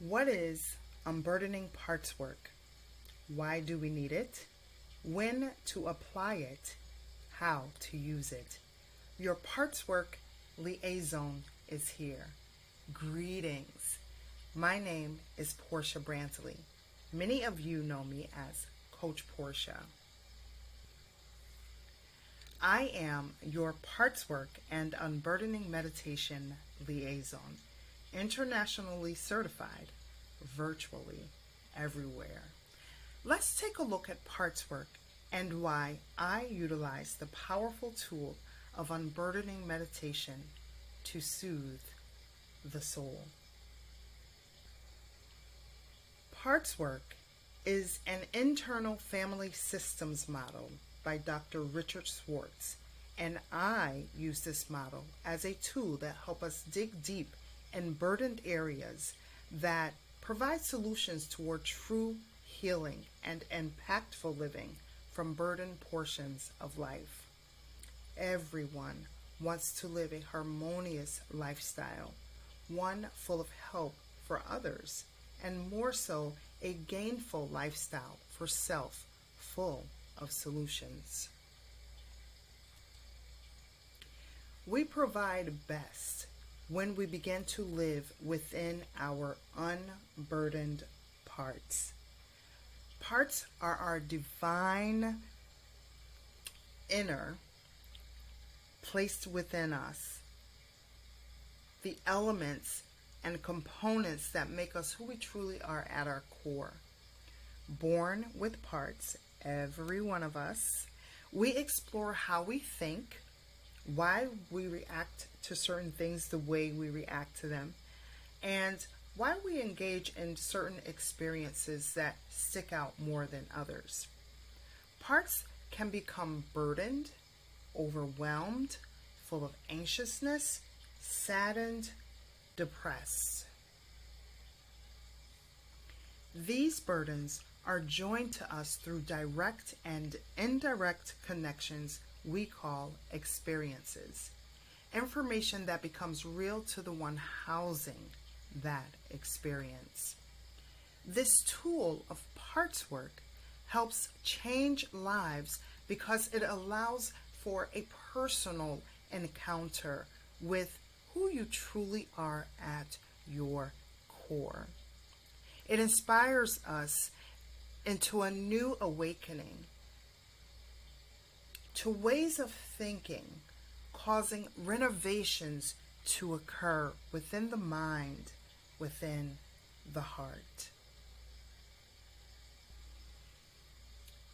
What is unburdening parts work? Why do we need it? When to apply it? How to use it? Your parts work liaison is here. Greetings. My name is Portia Brantley. Many of you know me as Coach Portia. I am your parts work and unburdening meditation liaison, internationally certified, virtually everywhere. Let's take a look at parts work and why I utilize the powerful tool of unburdening meditation to soothe the soul. Parts work is an internal family systems model by Dr. Richard Schwartz, and I use this model as a tool that helps us dig deep in burdened areas that provide solutions toward true healing and impactful living from burdened portions of life. Everyone wants to live a harmonious lifestyle, one full of help for others, and more so, a gainful lifestyle for self, full of solutions. We provide best when we begin to live within our unburdened parts. Parts are our divine inner placed within us, the elements and components that make us who we truly are at our core. Born with parts, every one of us, we explore how we think, why we react to certain things the way we react to them, and why we engage in certain experiences that stick out more than others. Parts can become burdened, overwhelmed, full of anxiousness, saddened, depressed. These burdens are joined to us through direct and indirect connections we call experiences. Information that becomes real to the one housing that experience. This tool of parts work helps change lives because it allows for a personal encounter with who you truly are at your core. It inspires us into a new awakening to ways of thinking, causing renovations to occur within the mind, within the heart.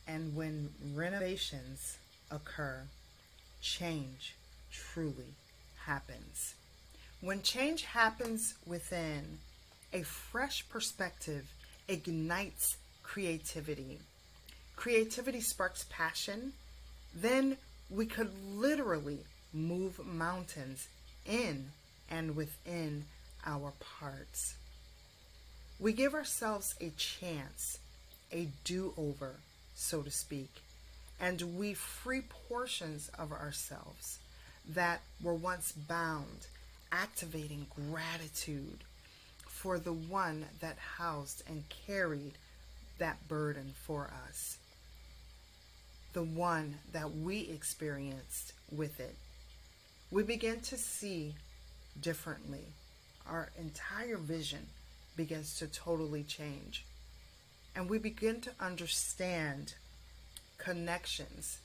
And when renovations occur, change truly happens. When change happens within, a fresh perspective ignites creativity. Creativity sparks passion. Then we could literally move mountains in and within our parts. We give ourselves a chance, a do-over, so to speak, and we free portions of ourselves that were once bound, activating gratitude for the one that housed and carried that burden for us, the one that we experienced with it. We begin to see differently. Our entire vision begins to totally change. And we begin to understand connections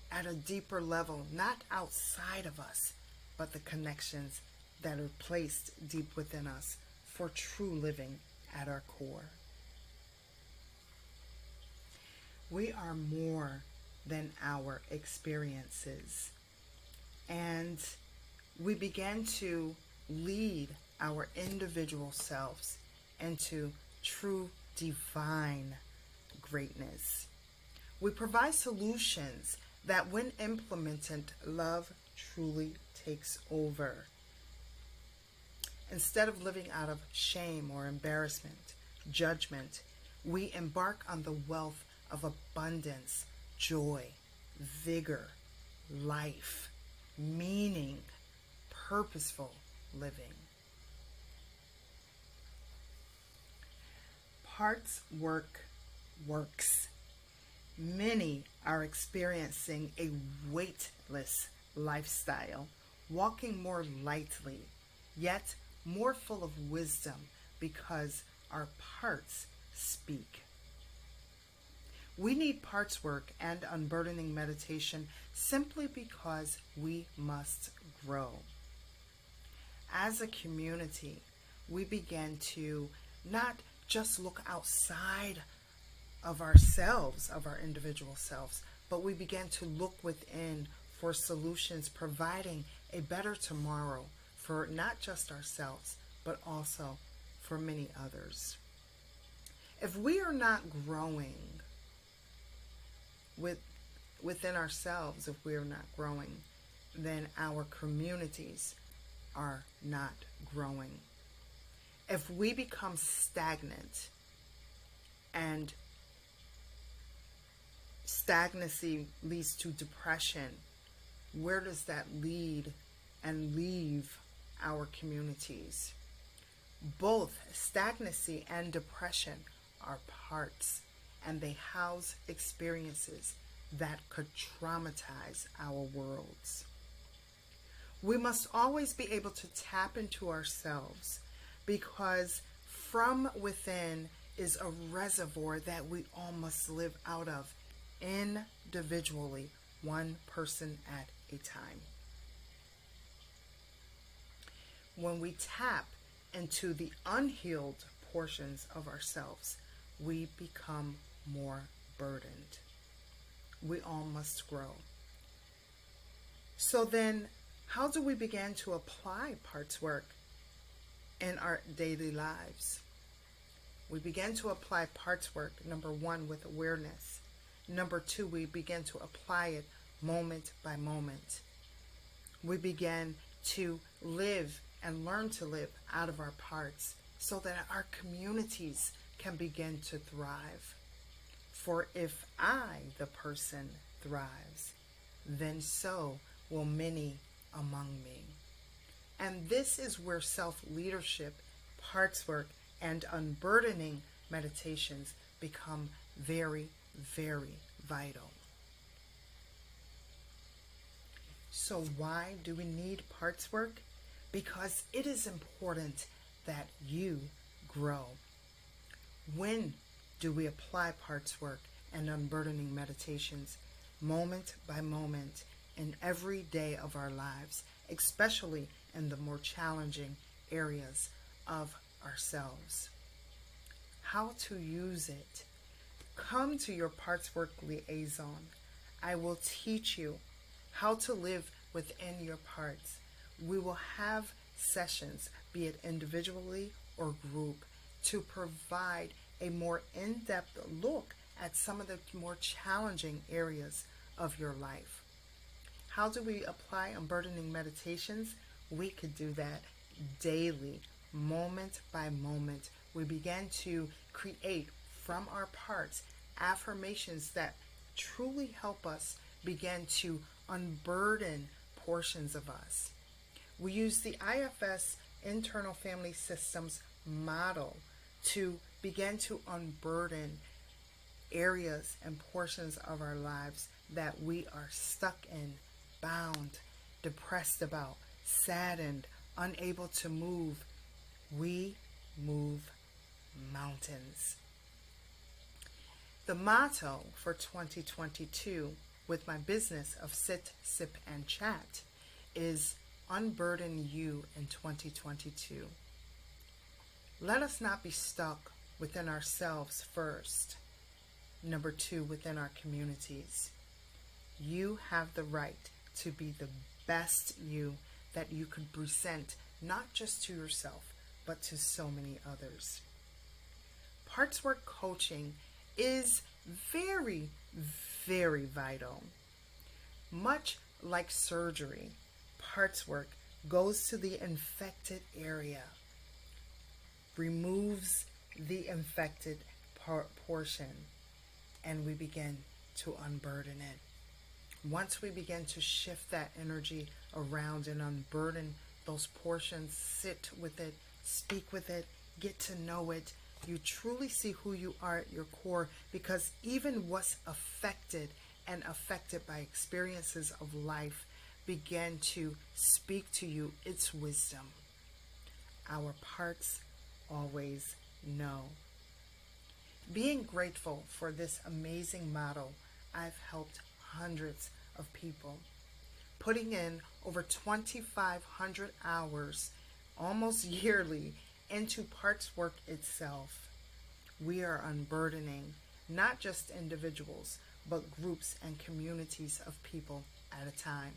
at a deeper level, not outside of us, but the connections that are placed deep within us for true living at our core. We are more than our experiences, and we begin to lead our individual selves into true divine greatness. We provide solutions that, when implemented, love truly takes over. Instead of living out of shame or embarrassment, judgment, we embark on the wealth of abundance, joy, vigor, life, meaning, purposeful living. Parts work works. Many are experiencing a weightless lifestyle, walking more lightly, yet more full of wisdom because our parts speak. We need parts work and unburdening meditation simply because we must grow. As a community, we began to not just look outside of ourselves, of our individual selves, but we began to look within for solutions, providing a better tomorrow for not just ourselves, but also for many others. If we are not growing within ourselves, if we are not growing, then our communities are not growing. If we become stagnant, and stagnancy leads to depression, where does that lead and leave our communities? Both stagnancy and depression are parts, and they house experiences that could traumatize our worlds. We must always be able to tap into ourselves, because from within is a reservoir that we all must live out of individually, one person at a time. When we tap into the unhealed portions of ourselves, we become more burdened. We all must grow. So then, how do we begin to apply parts work in our daily lives? We begin to apply parts work, number one, with awareness. Number two, we begin to apply it moment by moment. We begin to live and learn to live out of our parts so that our communities can begin to thrive. For if I, the person, thrives, then so will many among me. And this is where self-leadership, parts work, and unburdening meditations become very, very vital. So why do we need parts work? Because it is important that you grow. When do we apply parts work and unburdening meditations? Moment by moment in every day of our lives, especially in the more challenging areas of ourselves. How to use it? Come to your parts work liaison. I will teach you how to live within your parts. We will have sessions, be it individually or group, to provide a more in-depth look at some of the more challenging areas of your life. How do we apply unburdening meditations? We could do that daily, moment by moment. We began to create from our parts affirmations that truly help us begin to unburden portions of us. We use the IFS Internal Family Systems model to begin to unburden areas and portions of our lives that we are stuck in, bound, depressed about, saddened, unable to move. We move mountains. The motto for 2022 with my business of Sit, Sip, and Chat is Unburden You in 2022. Let us not be stuck within ourselves first. Number two, within our communities. You have the right to be the best you that you could present, not just to yourself, but to so many others. Parts work coaching is very, very vital. Much like surgery, parts work goes to the infected area, removes the infected portion, and we begin to unburden it. Once we begin to shift that energy around and unburden those portions, sit with it, speak with it, get to know it, You truly see who you are at your core, because even what's affected and affected by experiences of life begin to speak to you its wisdom. Our parts always know. Being grateful for this amazing model, I've helped hundreds of people, putting in over 2,500 hours almost yearly into parts work itself. We are unburdening not just individuals, but groups and communities of people at a time.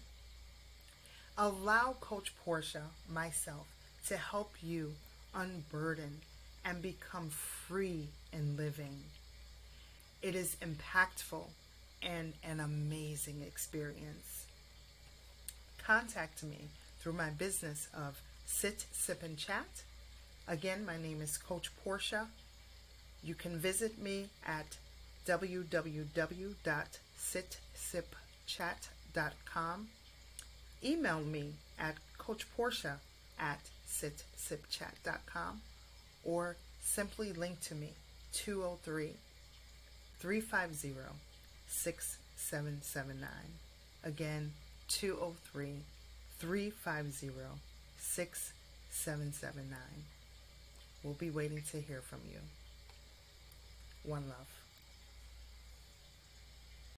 Allow Coach Portia, myself, to help you unburden and become free in living. It is impactful and an amazing experience. Contact me through my business of Sit, Sip, and Chat. Again, my name is Coach Portia. You can visit me at www.sitsipchat.com. Email me at coachportia@sitsipchat.com, or simply link to me 203-350-6779. Again, 203-350-6779. We'll be waiting to hear from you. One love.